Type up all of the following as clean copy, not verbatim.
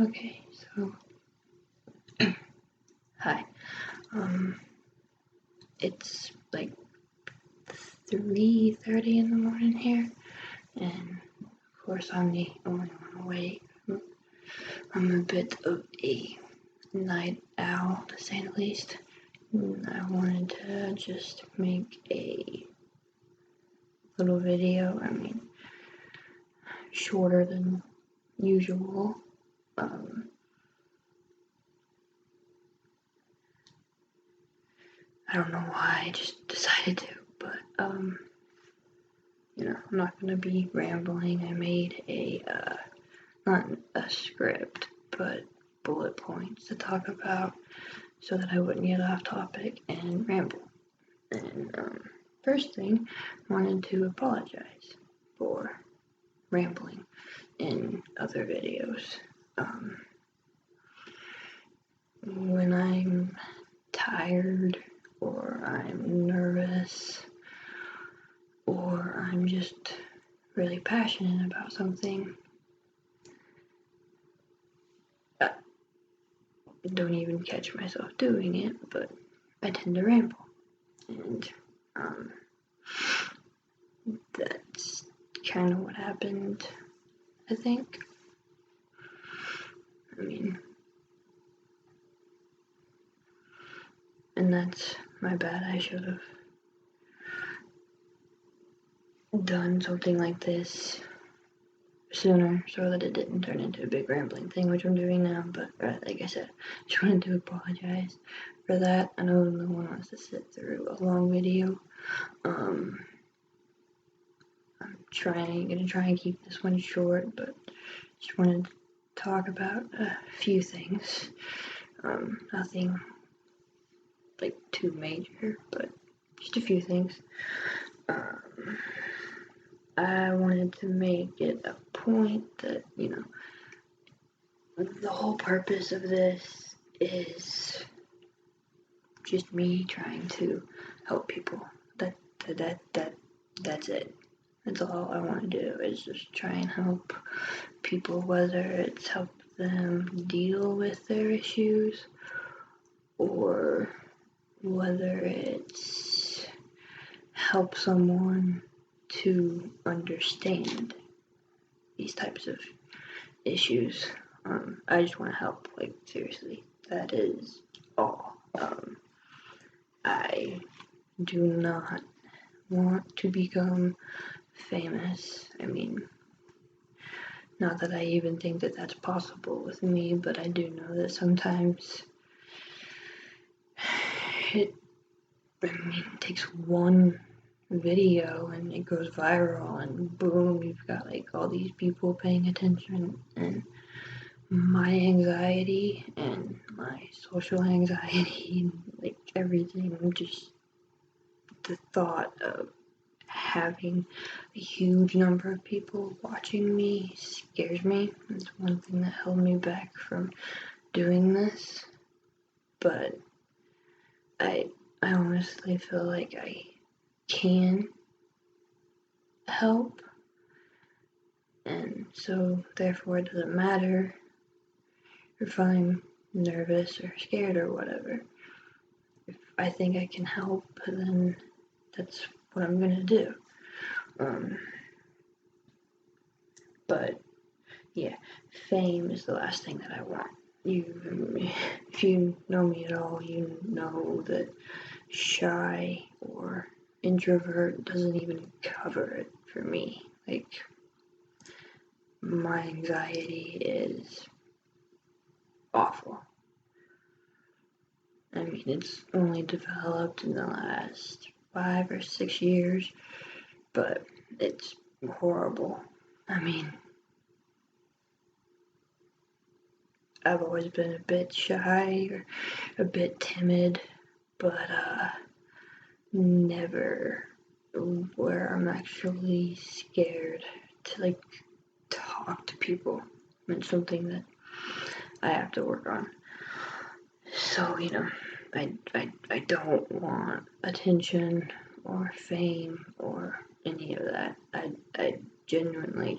Okay, so hi. It's like 3:30 in the morning here, and of course I'm the only one awake. I'm a bit of a night owl, to say the least. I wanted to just make a little video. Shorter than usual. I don't know why I just decided to, but I'm not gonna be rambling. I made not a script, but bullet points to talk about so that I wouldn't get off topic and ramble. And first thing, I wanted to apologize for rambling in other videos. When I'm tired or I'm nervous or I'm just really passionate about something, I don't even catch myself doing it, but I tend to ramble. And that's kind of what happened, I think. And that's my bad. I should have done something like this sooner so that it didn't turn into a big rambling thing, which I'm doing now. But like I said, I just wanted to apologize for that. I know no one wants to sit through a long video. I'm gonna try and keep this one short, but just wanted to talk about a few things. Nothing like too major, but just a few things. I wanted to make it a point that, the whole purpose of this is just me trying to help people. That's it. That's all I want to do is just try and help people, whether it's help them deal with their issues or whether it's help someone to understand these types of issues. I just want to help, like, seriously. That is all. I do not want to become famous. Not that I even think that that's possible with me, but I do know that sometimes it takes one video and it goes viral and boom, you've got like all these people paying attention, and my anxiety and my social anxiety and like everything, just the thought of having a huge number of people watching me scares me. It's one thing that held me back from doing this, but I honestly feel like I can help, and so therefore it doesn't matter if I'm nervous or scared or whatever. If I think I can help, then that's what I'm gonna do. But yeah, fame is the last thing that I want. If you know me at all, you know that shy or introvert doesn't even cover it for me. Like, my anxiety is awful. It's only developed in the last 5 or 6 years, but it's horrible. I've always been a bit shy or a bit timid, but never where I'm actually scared to like talk to people. It's something that I have to work on. So, I don't want attention or fame or any of that. I genuinely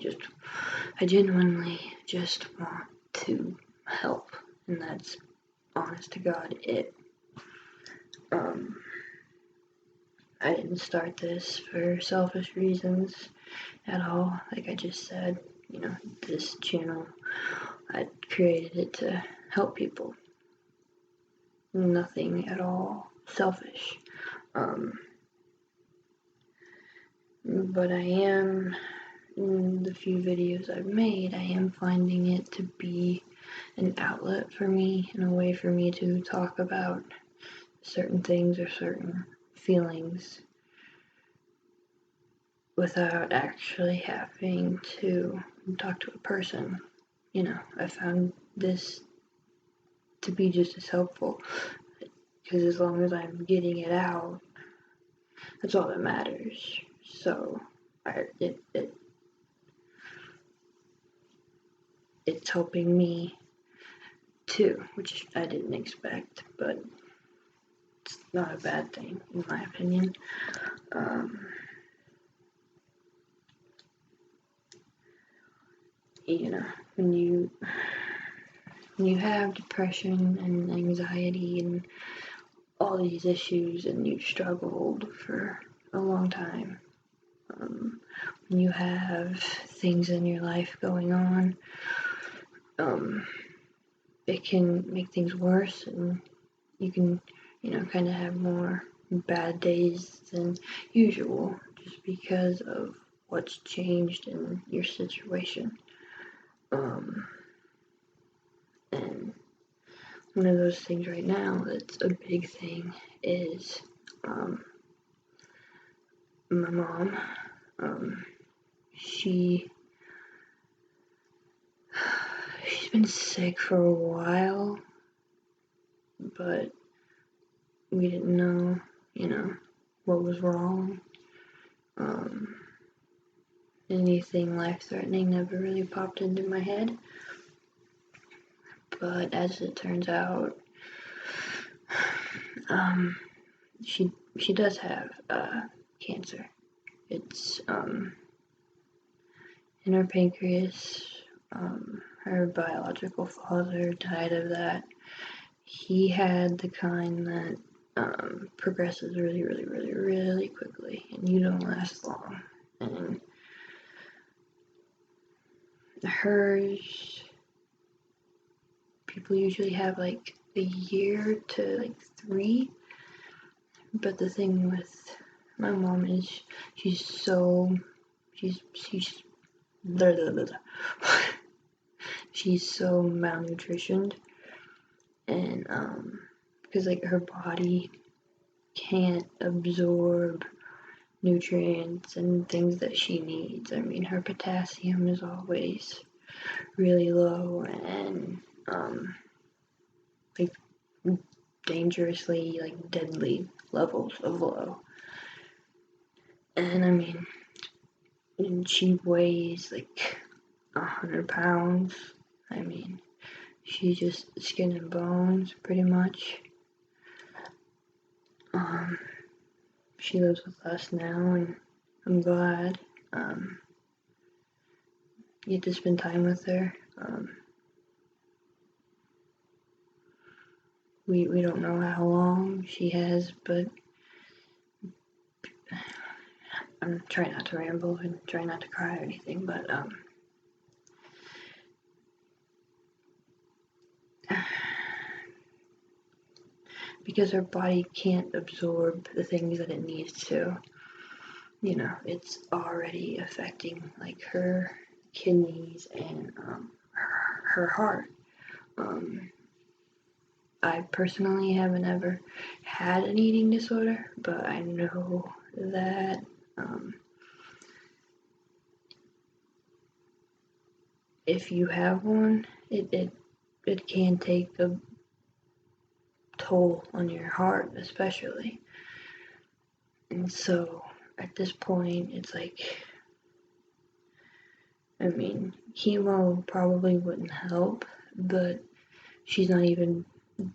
just want to help, and that's, honest to God, it. I didn't start this for selfish reasons at all. Like I just said, this channel, I created it to help people. Nothing at all selfish. But I am, in the few videos I've made, I am finding it to be an outlet for me and a way for me to talk about certain things or certain feelings without actually having to talk to a person. I found this to be just as helpful, because as long as I'm getting it out, that's all that matters. So it's helping me too, which I didn't expect, but it's not a bad thing in my opinion. When you have depression and anxiety and all these issues and you've struggled for a long time, when you have things in your life going on, it can make things worse, and you can, kind of have more bad days than usual just because of what's changed in your situation. And one of those things right now that's a big thing is my mom. She's been sick for a while, but we didn't know, what was wrong. Anything life-threatening never really popped into my head. But as it turns out, she does have cancer. It's in her pancreas. Her biological father died of that. He had the kind that progresses really, really, really, really quickly, and you don't last long. And hers, people usually have like a year to like 3. But the thing with my mom is she's blah, blah, blah, blah. She's so malnutritioned, and because like her body can't absorb nutrients and things that she needs. I mean, her potassium is always really low, and like dangerously, like deadly levels of low. And I mean, and she weighs like 100 pounds. I mean, she's just skin and bones, pretty much. She lives with us now, and I'm glad. Get to spend time with her. We don't know how long she has, but I'm trying not to ramble and try not to cry or anything, but because her body can't absorb the things that it needs to, it's already affecting like her kidneys and her heart. I personally haven't ever had an eating disorder, but I know that if you have one, it can take a toll on your heart, especially. And so at this point, it's like, I mean, chemo probably wouldn't help, but she's not even,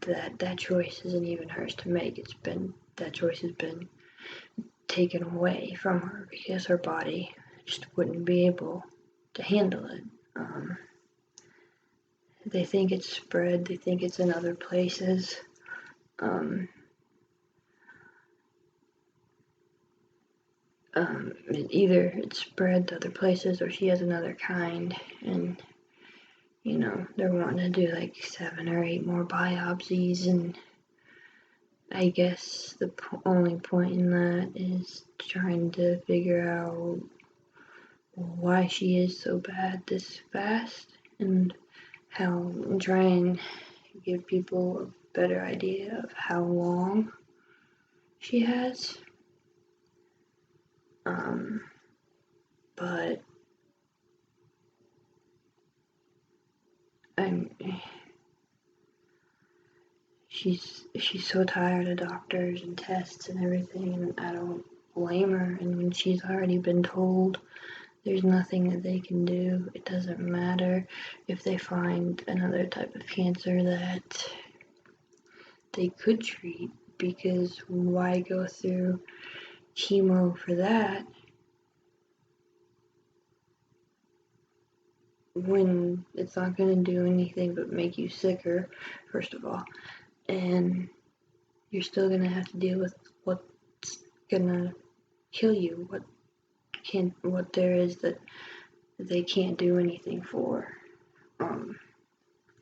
that choice isn't even hers to make. That choice has been taken away from her because her body just wouldn't be able to handle it. they think it's spread, they think it's in other places. Either it's spread to other places or she has another kind, and they're wanting to do like 7 or 8 more biopsies, and I guess the only point in that is trying to figure out why she is so bad this fast, and try and give people a better idea of how long she has. But she's so tired of doctors and tests and everything, and I don't blame her. And when she's already been told there's nothing that they can do, it doesn't matter if they find another type of cancer that they could treat, because why go through chemo for that when it's not going to do anything but make you sicker, first of all, and you're still going to have to deal with what's going to kill you, what there is that they can't do anything for,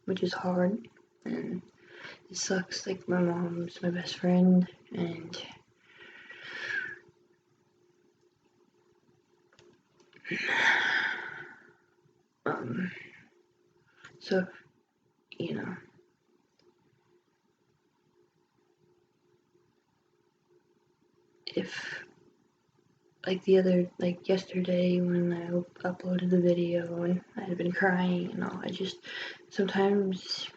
which is hard, and it sucks. Like, my mom's my best friend, and so, if, like yesterday when I uploaded the video and I had been crying and all, I just, sometimes,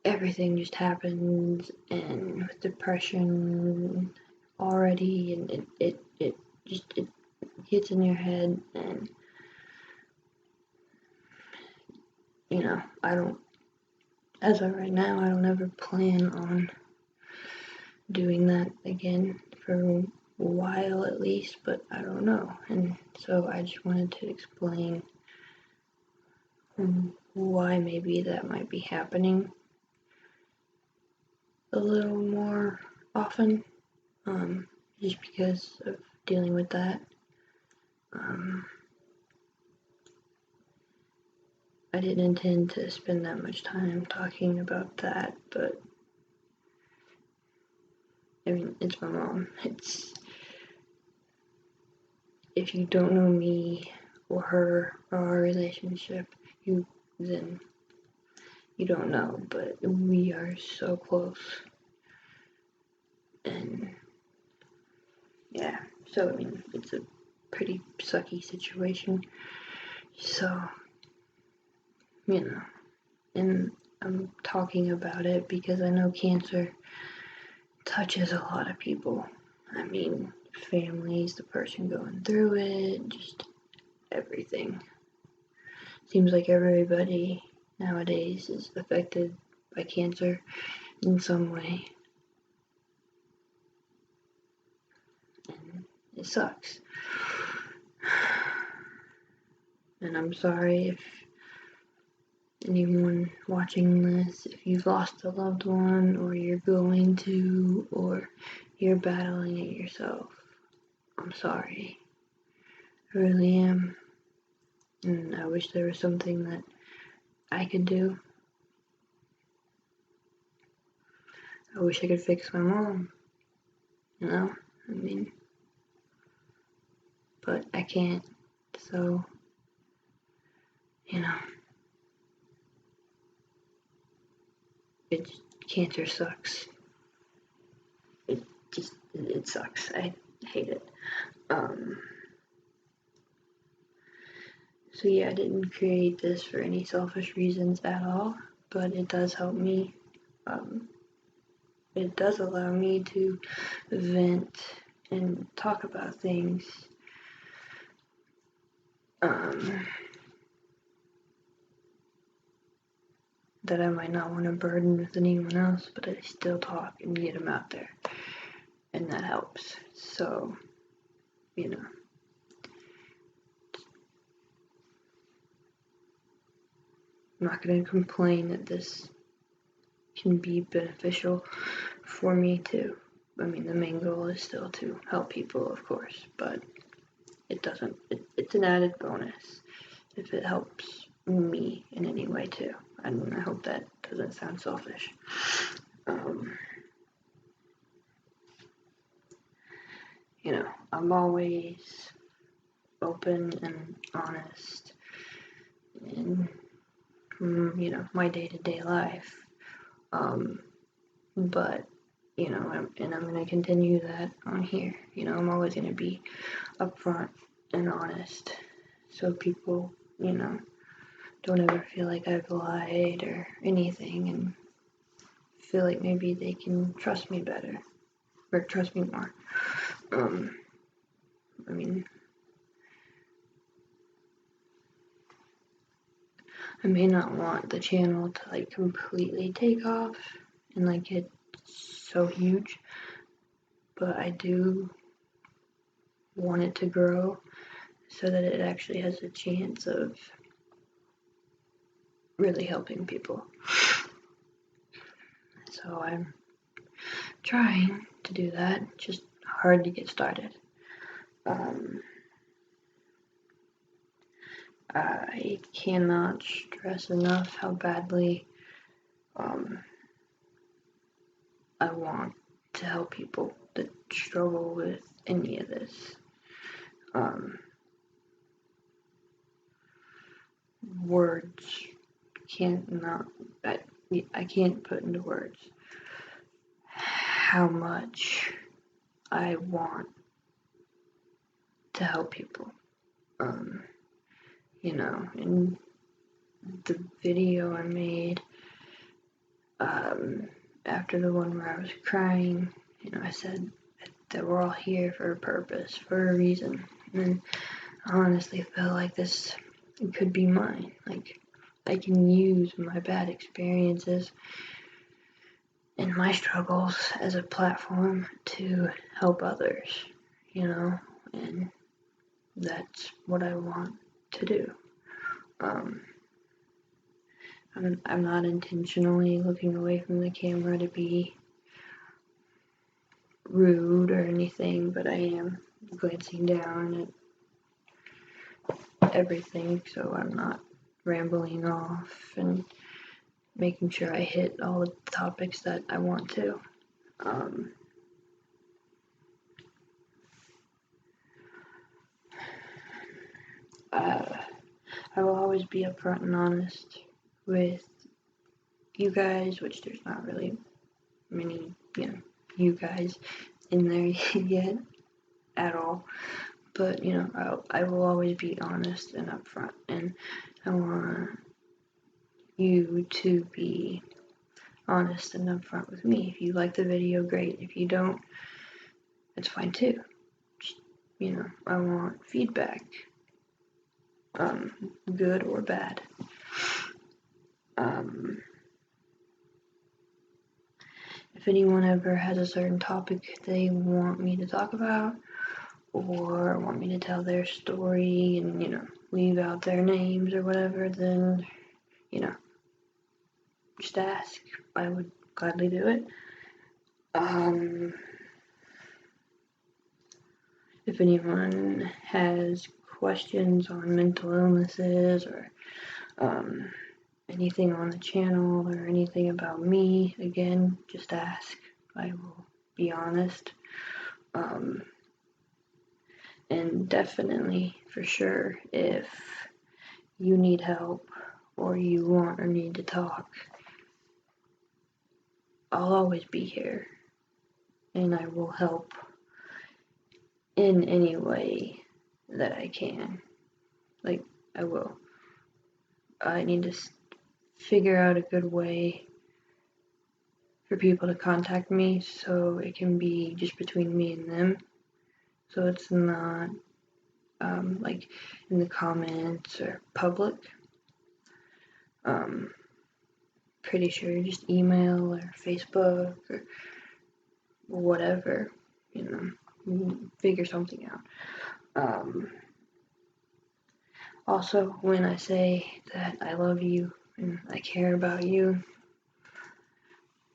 everything just happens, and with depression already, and it just gets in your head, and I don't, as of right now, I don't ever plan on doing that again for a while at least, but I don't know. And so I just wanted to explain why maybe that might be happening a little more often, just because of dealing with that. I didn't intend to spend that much time talking about that, but I mean, it's my mom. If you don't know me or her or our relationship, then you don't know, but we are so close. And yeah, so I mean, it's a pretty sucky situation. So, and I'm talking about it because I know cancer touches a lot of people. I mean, families, the person going through it, just everything. Seems like everybody nowadays is affected by cancer in some way. And it sucks. And I'm sorry if anyone watching this, if you've lost a loved one, or you're going to, or you're battling it yourself. I'm sorry. I really am. And I wish there was something that I could do. I wish I could fix my mom. I mean, but I can't. So, cancer sucks. It sucks. I hate it. So yeah, I didn't create this for any selfish reasons at all, but it does help me. It does allow me to vent and talk about things that I might not want to burden with anyone else, but I still talk and get them out there, and that helps. So, not going to complain that this can be beneficial for me too. I mean, the main goal is still to help people, of course, but it's an added bonus if it helps me in any way too. And I hope that doesn't sound selfish. I'm always open and honest in, my day-to-day life. But, I'm going to continue that on here. I'm always going to be upfront and honest so people, don't ever feel like I've lied or anything and feel like maybe they can trust me better or trust me more. I may not want the channel to completely take off and get so huge, but I do want it to grow so that it actually has a chance of really helping people. So I'm trying to do that, just hard to get started. I cannot stress enough how badly I want to help people that struggle with any of this. Words I can't put into words how much I want to help people. In the video I made after the one where I was crying, I said that we're all here for a purpose, for a reason. And I honestly feel like this could be mine. I can use my bad experiences and my struggles as a platform to help others, and that's what I want to do. I'm not intentionally looking away from the camera to be rude or anything, but I am glancing down at everything so I'm not rambling off and making sure I hit all the topics that I want to. I will always be upfront and honest with you guys, which there's not really many, you guys in there yet at all. But, I will always be honest and upfront, and I want you to be honest and upfront with me. If you like the video, great. If you don't, it's fine too. Just, I want feedback, good or bad. If anyone ever has a certain topic they want me to talk about, or want me to tell their story and, leave out their names or whatever, then, just ask. I would gladly do it. If anyone has questions on mental illnesses or anything on the channel or anything about me, again, just ask. I will be honest. And definitely, for sure, if you need help or you want or need to talk, I'll always be here and I will help in any way that I can. I will. I need to figure out a good way for people to contact me so it can be just between me and them. So it's not in the comments or public. Pretty sure just email or Facebook or whatever, figure something out. Also, when I say that I love you and I care about you,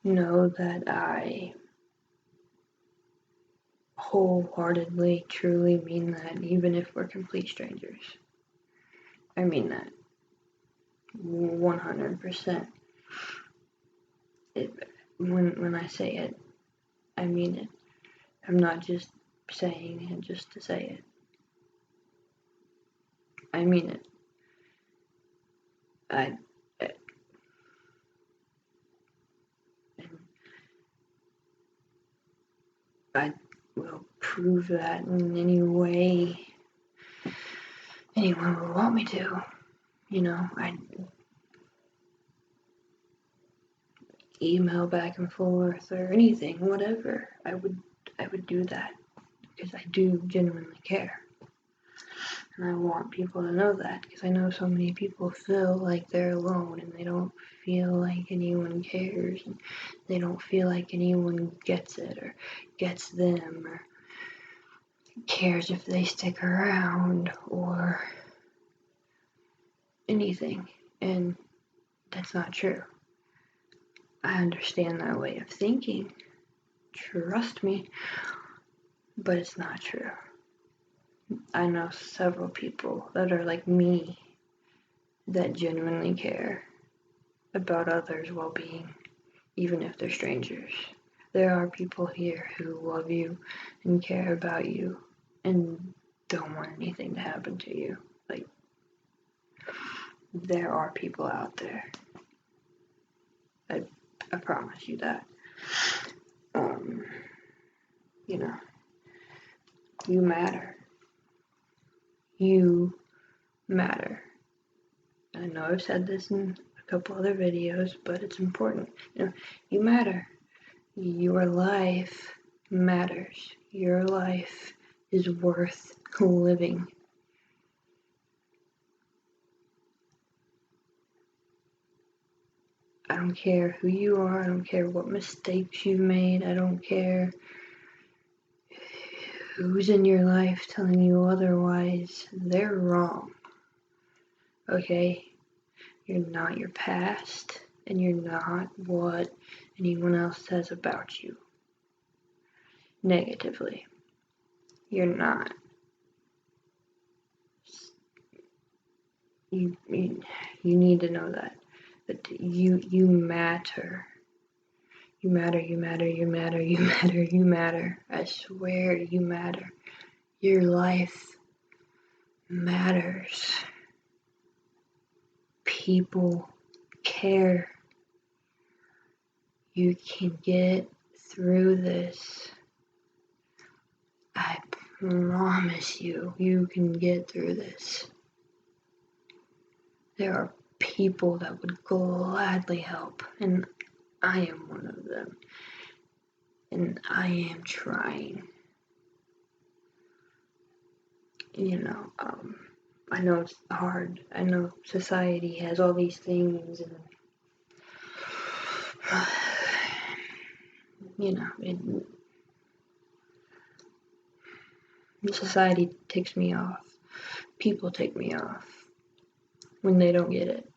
know that I wholeheartedly, truly mean that, even if we're complete strangers. I mean that 100%. When I say it, I mean it. I'm not just saying it just to say it. I mean it. I I will prove that in any way anyone would want me to. I email back and forth or anything, whatever. I would do that because I do genuinely care. And I want people to know that because I know so many people feel like they're alone and they don't feel like anyone cares and they don't feel like anyone gets it or gets them or cares if they stick around or anything. And that's not true. I understand that way of thinking. Trust me. But it's not true. I know several people that are like me that genuinely care about others' well-being, even if they're strangers. There are people here who love you and care about you and don't want anything to happen to you. Like, there are people out there. I promise you that. You know, you matter. You matter. I know I've said this in a couple other videos, but it's important. You matter. Your life matters. Your life is worth living. I don't care who you are. I don't care what mistakes you've made. I don't care who's in your life telling you otherwise. They're wrong. Okay? You're not your past, and you're not what anyone else says about you negatively. You're not. You need to know that you matter. You matter, you matter, you matter, you matter, you matter. I swear you matter. Your life matters. People care. You can get through this. I promise you, you can get through this. There are people that would gladly help, and I am one of them. And I am trying. I know it's hard. I know society has all these things, and society takes me off. People take me off when they don't get it.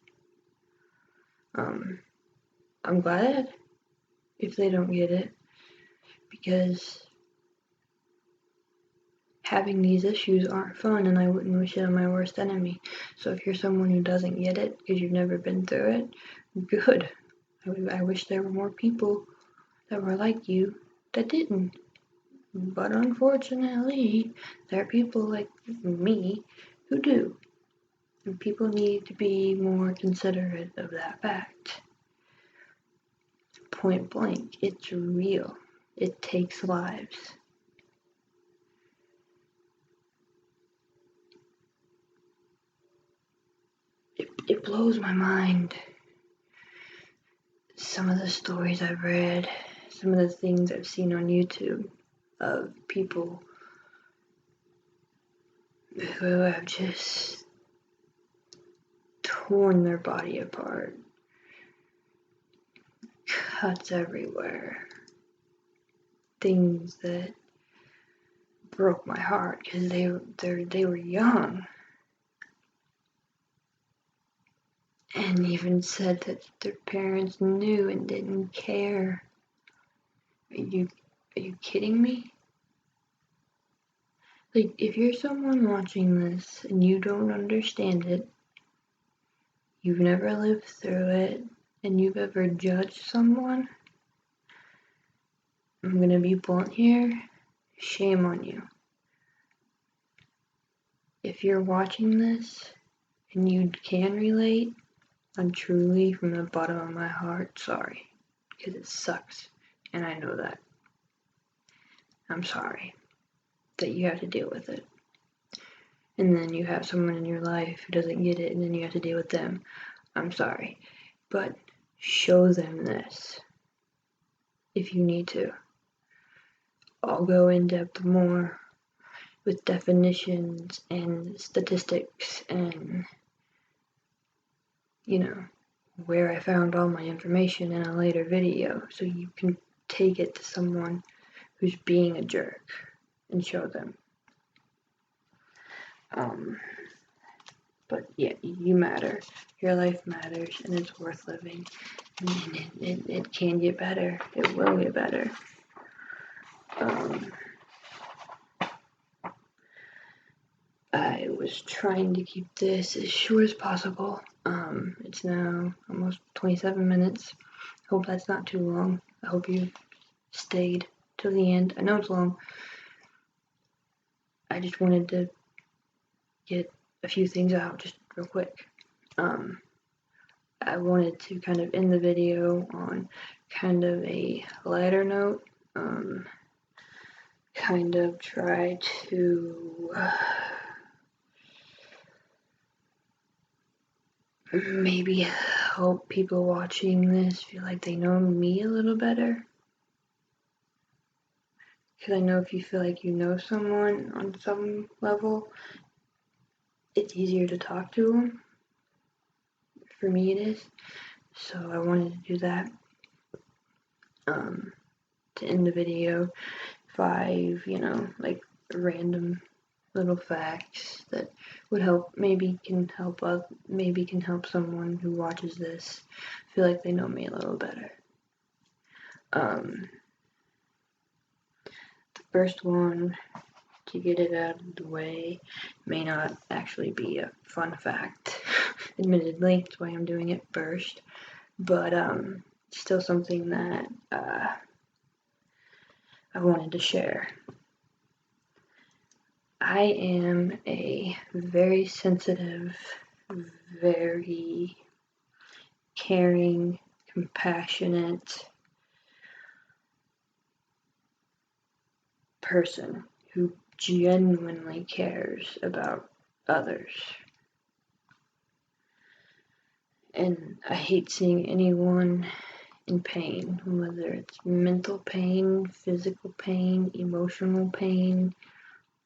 I'm glad if they don't get it, because having these issues aren't fun, and I wouldn't wish it on my worst enemy. So if you're someone who doesn't get it because you've never been through it, good. I wish there were more people that were like you that didn't. But unfortunately, there are people like me who do. And people need to be more considerate of that fact. Point blank, it's real. It takes lives. It blows my mind. Some of the stories I've read, some of the things I've seen on YouTube of people who have just torn their body apart. Cuts everywhere. Things that broke my heart because they were young. and even said that their parents knew and didn't care. Are you kidding me? Like, if you're someone watching this and you don't understand it, you've never lived through it, and you've ever judged someone, I'm gonna be blunt here, shame on you. If you're watching this and you can relate, I'm truly, from the bottom of my heart, sorry. Because it sucks, and I know that. I'm sorry that you have to deal with it. And then you have someone in your life who doesn't get it, and then you have to deal with them. I'm sorry. But show them this if you need to. I'll go in depth more with definitions and statistics and, where I found all my information in a later video, so you can take it to someone who's being a jerk and show them. But yeah, you matter. Your life matters, and it's worth living. And it can get better. It will get better. I was trying to keep this as short as possible. It's now almost 27 minutes. Hope that's not too long. I hope you stayed till the end. I know it's long. I just wanted to get a few things out just real quick. I wanted to kind of end the video on kind of a lighter note. Kind of try to maybe help people watching this feel like they know me a little better. Because I know if you feel like you know someone on some level, it's easier to talk to them. For me it is. So I wanted to do that. To end the video, 5, like random little facts that would help, maybe can help someone who watches this feel like they know me a little better. The first one, to get it out of the way, may not actually be a fun fact, admittedly, that's why I'm doing it first, but still something that I wanted to share. I am a very sensitive, very caring, compassionate person who genuinely cares about others. And I hate seeing anyone in pain, whether it's mental pain, physical pain, emotional pain,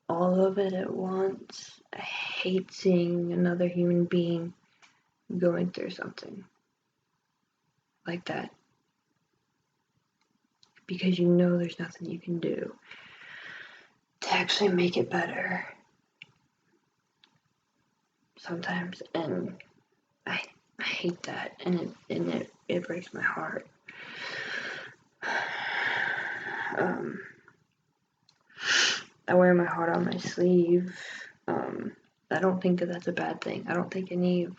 all of it at once. I hate seeing another human being going through something like that, because you know there's nothing you can do to actually make it better sometimes, and I hate that, and it breaks my heart. I wear my heart on my sleeve. I don't think that that's a bad thing. I don't think any of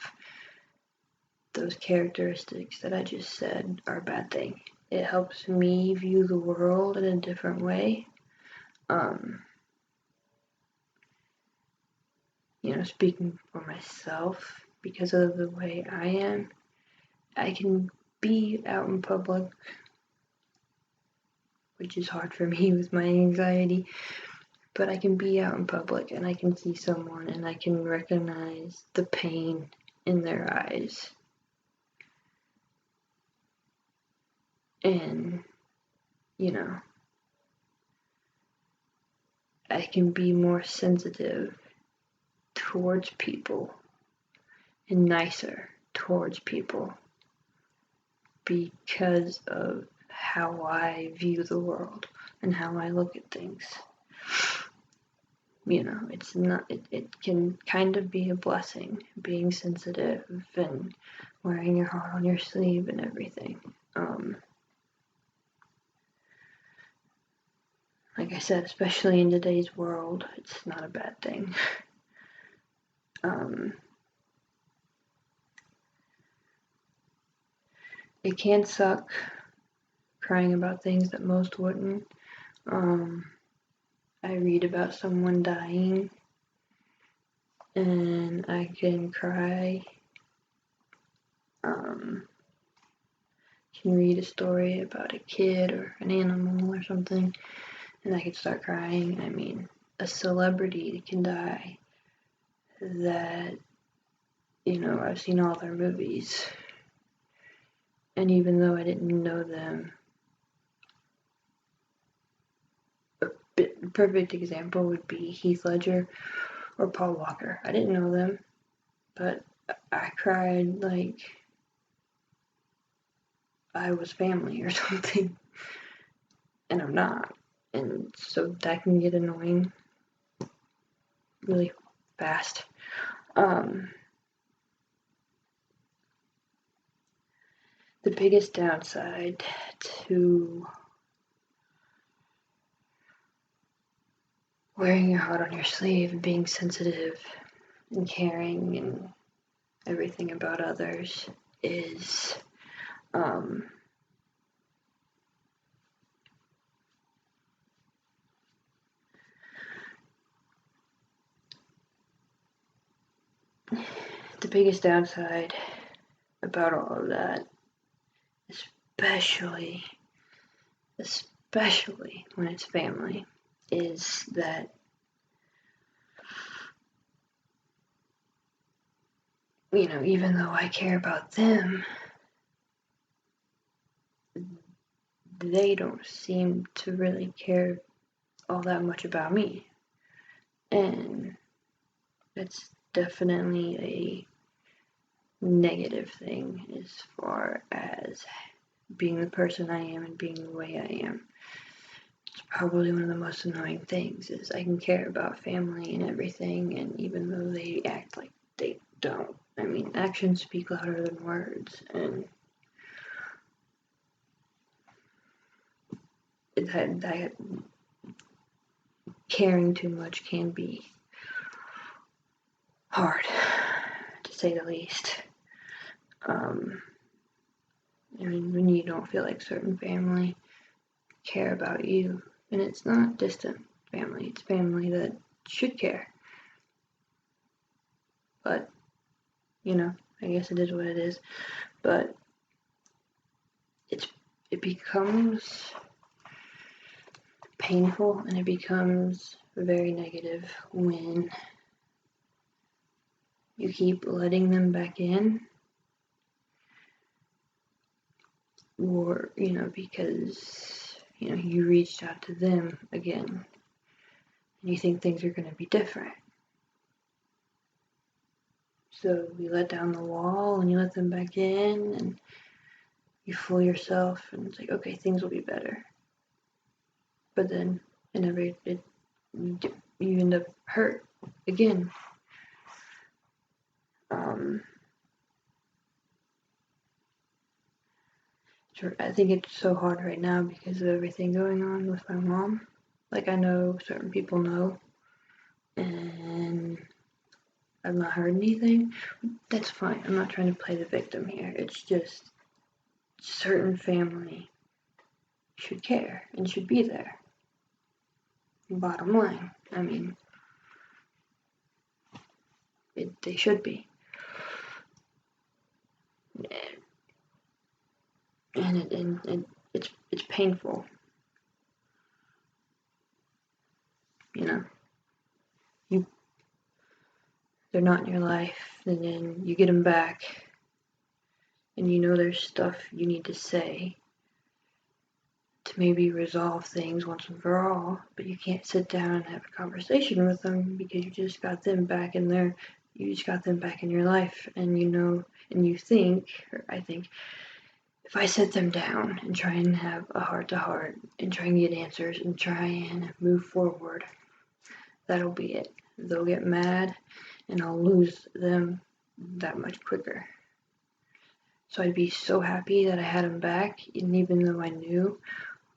those characteristics that I just said are a bad thing. It helps me view the world in a different way. Speaking for myself, because of the way I am, I can be out in public, which is hard for me with my anxiety, but I can be out in public and I can see someone and I can recognize the pain in their eyes. And, I can be more sensitive towards people and nicer towards people because of how I view the world and how I look at things. It's not, it can kind of be a blessing, being sensitive and wearing your heart on your sleeve and everything. Like I said, especially in today's world, it's not a bad thing. It can suck crying about things that most wouldn't. I read about someone dying and I can cry. Can read a story about a kid or an animal or something and I can start crying. I mean, a celebrity can die that, I've seen all their movies. And even though I didn't know them, a perfect example would be Heath Ledger or Paul Walker. I didn't know them, but I cried like I was family or something. And I'm not. And so that can get annoying really fast. The biggest downside to wearing your heart on your sleeve and being sensitive and caring and everything about others is the biggest downside about all of that, especially when it's family, is that even though I care about them, they don't seem to really care all that much about me. And that's definitely a negative thing as far as being the person I am and being the way I am. It's probably one of the most annoying things is I can care about family and everything, and even though they act like they don't, I mean, actions speak louder than words, and that caring too much can be hard, to say the least. I mean, when you don't feel like certain family care about you, and it's not distant family, it's family that should care. But, I guess it is what it is. But it becomes painful and it becomes very negative when you keep letting them back in, or because you reached out to them again and you think things are going to be different, so you let down the wall and you let them back in and you fool yourself and it's like, okay, things will be better, but then you end up hurt again. I think it's so hard right now because of everything going on with my mom. Like, I know certain people know, and I've not heard anything. That's fine. I'm not trying to play the victim here. It's just certain family should care and should be there. Bottom line. I mean, they should be. And it's painful. They're not in your life, and then you get them back, and there's stuff you need to say to maybe resolve things once and for all, but you can't sit down and have a conversation with them because you just got them back in there. You just got them back in your life, and and you think, or I think, if I sit them down and try and have a heart-to-heart and try and get answers and try and move forward, that'll be it. They'll get mad and I'll lose them that much quicker. So I'd be so happy that I had them back, and even though I knew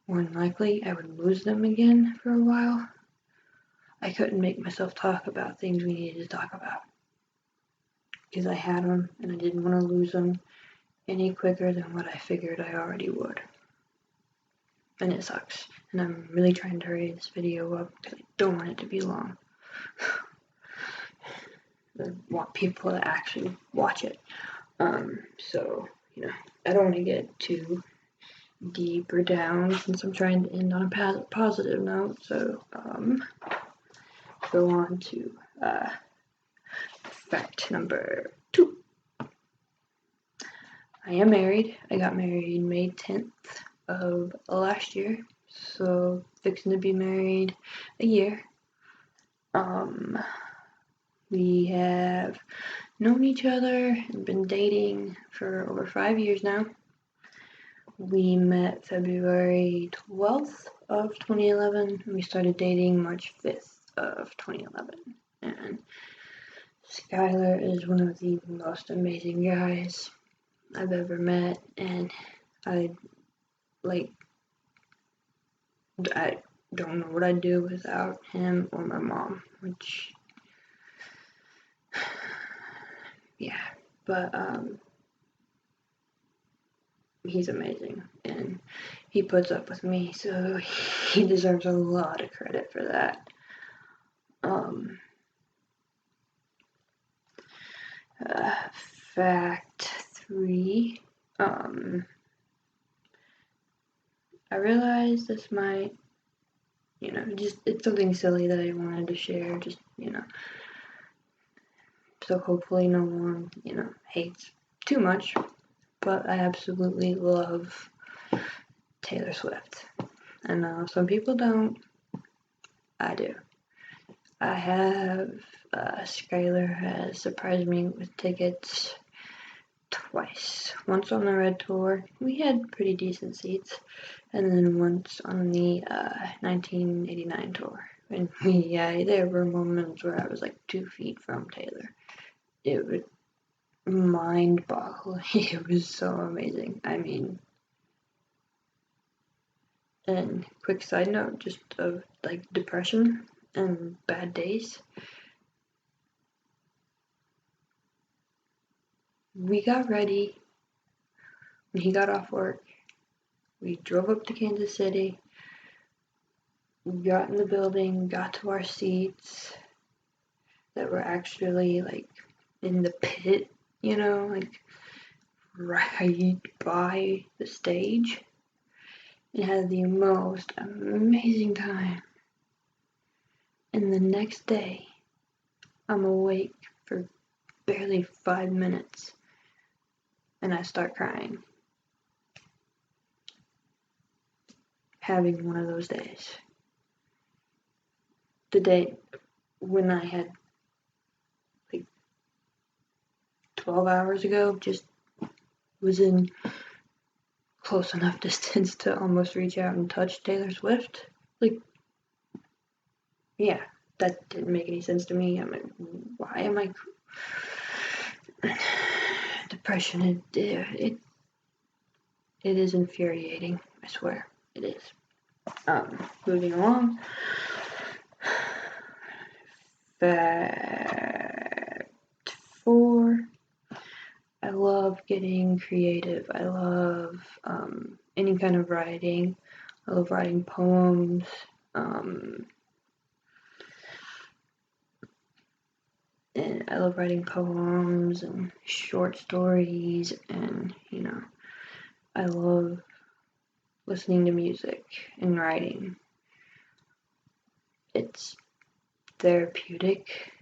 more than likely I would lose them again for a while, I couldn't make myself talk about things we needed to talk about. Because I had them, and I didn't want to lose them any quicker than what I figured I already would. And it sucks. And I'm really trying to hurry this video up because I don't want it to be long. I want people to actually watch it. So, I don't want to get too deep or down since I'm trying to end on a positive note. So, go on to fact number 2. I am married. I got married May 10th of last year. So, fixing to be married a year. We have known each other and been dating for over 5 years now. We met February 12th of 2011, and we started dating March 5th of 2011. And Skylar is one of the most amazing guys I've ever met, and I don't know what I'd do without him or my mom, which, yeah, but, he's amazing, and he puts up with me, so he deserves a lot of credit for that. Fact 3, I realized this might, it's something silly that I wanted to share, so hopefully no one, hates too much, but I absolutely love Taylor Swift. I know some people don't. I do. I have, Skylar has surprised me with tickets twice. Once on the Red Tour, we had pretty decent seats, and then once on the 1989 tour. And there were moments where I was like 2 feet from Taylor. It was mind-boggling. It was so amazing. I mean, and quick side note, just of like depression and bad days. We got ready when he got off work. We drove up to Kansas City. We got in the building, got to our seats that were actually like in the pit, like right by the stage. And had the most amazing time. And the next day, I'm awake for barely 5 minutes, and I start crying. Having one of those days. The day when I had, 12 hours ago, just was in close enough distance to almost reach out and touch Taylor Swift. Yeah, that didn't make any sense to me. I'm like, why am I... Depression, it is infuriating, I swear, it is. Moving along. Fact 4. I love getting creative. I love any kind of writing. I love writing poems. And I love writing poems and short stories, and I love listening to music and writing. It's therapeutic,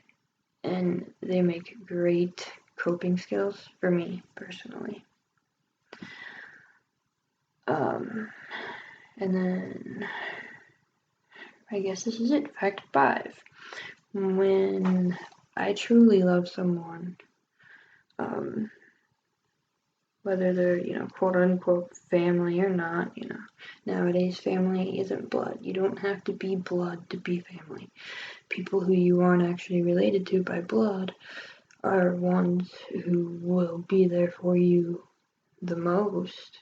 and they make great coping skills for me personally. And then I guess this is it. Fact 5. When I truly love someone, whether they're, quote unquote family or not, nowadays family isn't blood. You don't have to be blood to be family. People who you aren't actually related to by blood are ones who will be there for you the most,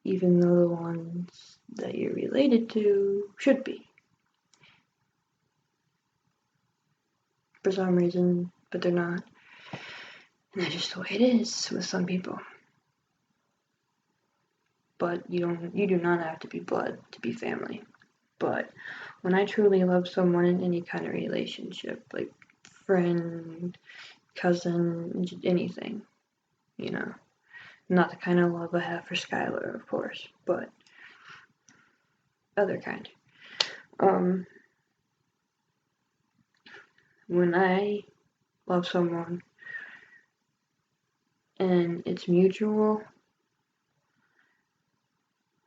even though the ones that you're related to should be. For some reason, but they're not. And that's just the way it is with some people. But you do not have to be blood to be family. But when I truly love someone in any kind of relationship, like friend, cousin, anything, you know, not the kind of love I have for Skylar, of course, but other kind. When I love someone and it's mutual,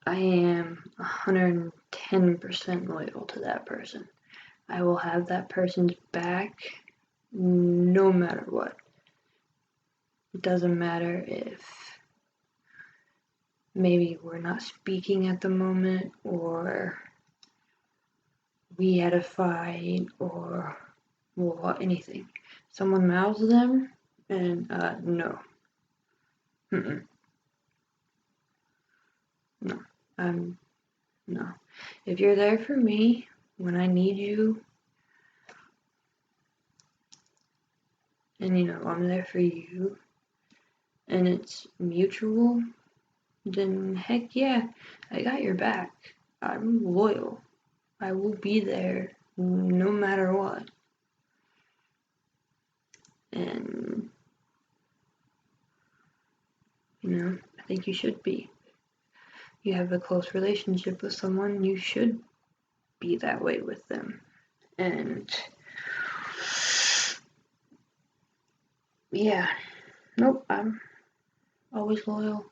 I am 110% loyal to that person. I will have that person's back no matter what. It doesn't matter if maybe we're not speaking at the moment, or we had a fight, or anything. Someone mouths them, and no. No. No. If you're there for me when I need you, and I'm there for you, and it's mutual, then heck yeah, I got your back. I'm loyal. I will be there no matter what. And, I think you should be. You have a close relationship with someone, you should be that way with them. And, yeah, nope, I'm always loyal.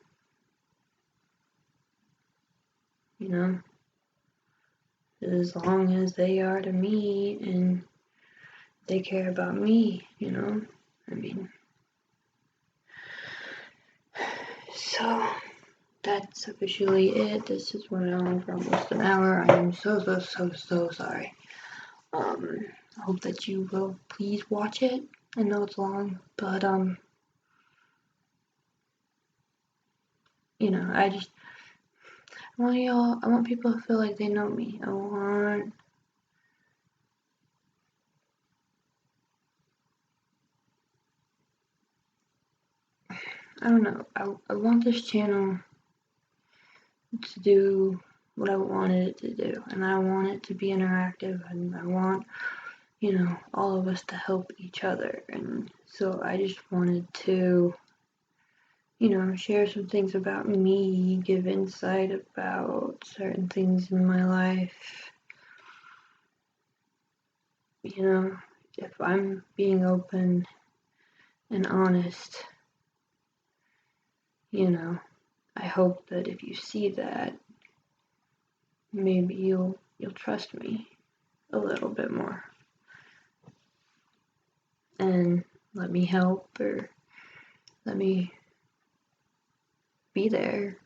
As long as they are to me and they care about me, So, that's officially it. This has went on for almost an hour. I am so sorry. I hope that you will please watch it. I know it's long, but I want people to feel like they know me. I want this channel to do what I wanted it to do, and I want it to be interactive, and I want, all of us to help each other, and so I just wanted to, share some things about me, give insight about certain things in my life. If I'm being open and honest, I hope that if you see that, maybe you'll trust me a little bit more and let me help, or let me be there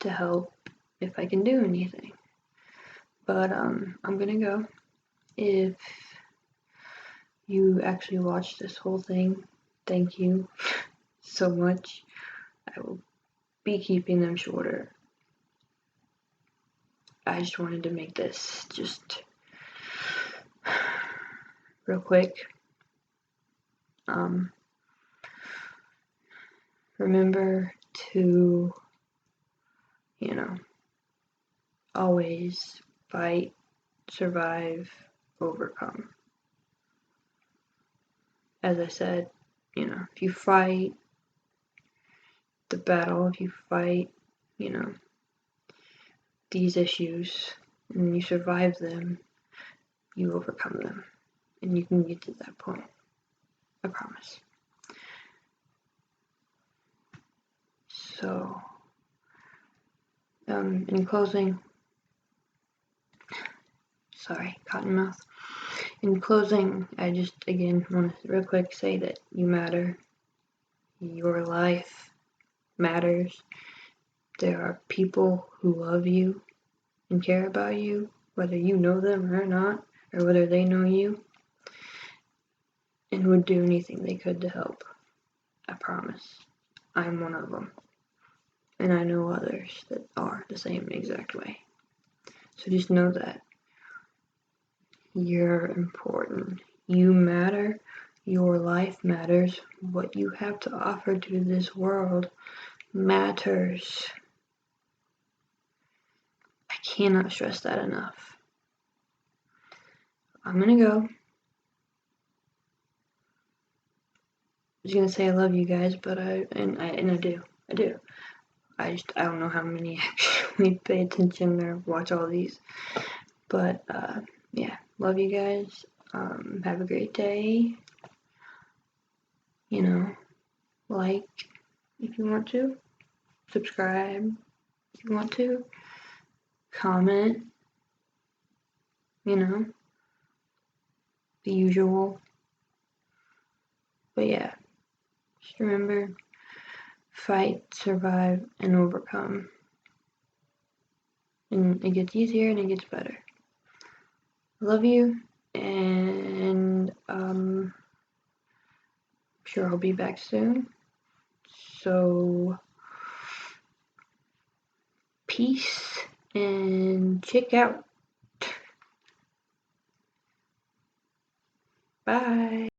to help if I can do anything. But I'm gonna go. If you actually watched this whole thing, thank you so much. I will be keeping them shorter. I just wanted to make this just real quick. Remember to, always fight, survive, overcome. As I said, if you fight the battle, if you fight, these issues, and you survive them, you overcome them, and you can get to that point. I promise. So, in closing, sorry, cotton mouth. In closing, I just again want to real quick say that you matter. Your life matters. There are people who love you and care about you, whether you know them or not, or whether they know you, and would do anything they could to help. I promise. I'm one of them. And I know others that are the same exact way. So just know that you're important. You matter. Your life matters. What you have to offer to this world matters. I cannot stress that enough. I'm gonna go. I was gonna say I love you guys, but I do. I don't know how many actually pay attention or watch all these. But yeah, love you guys. Have a great day. You know, like if you want to, subscribe if you want to, comment, you know, the usual. But yeah, just remember, fight, survive, and overcome. And it gets easier and it gets better. Love you, and I'm sure I'll be back soon. So, peace and check out. Bye.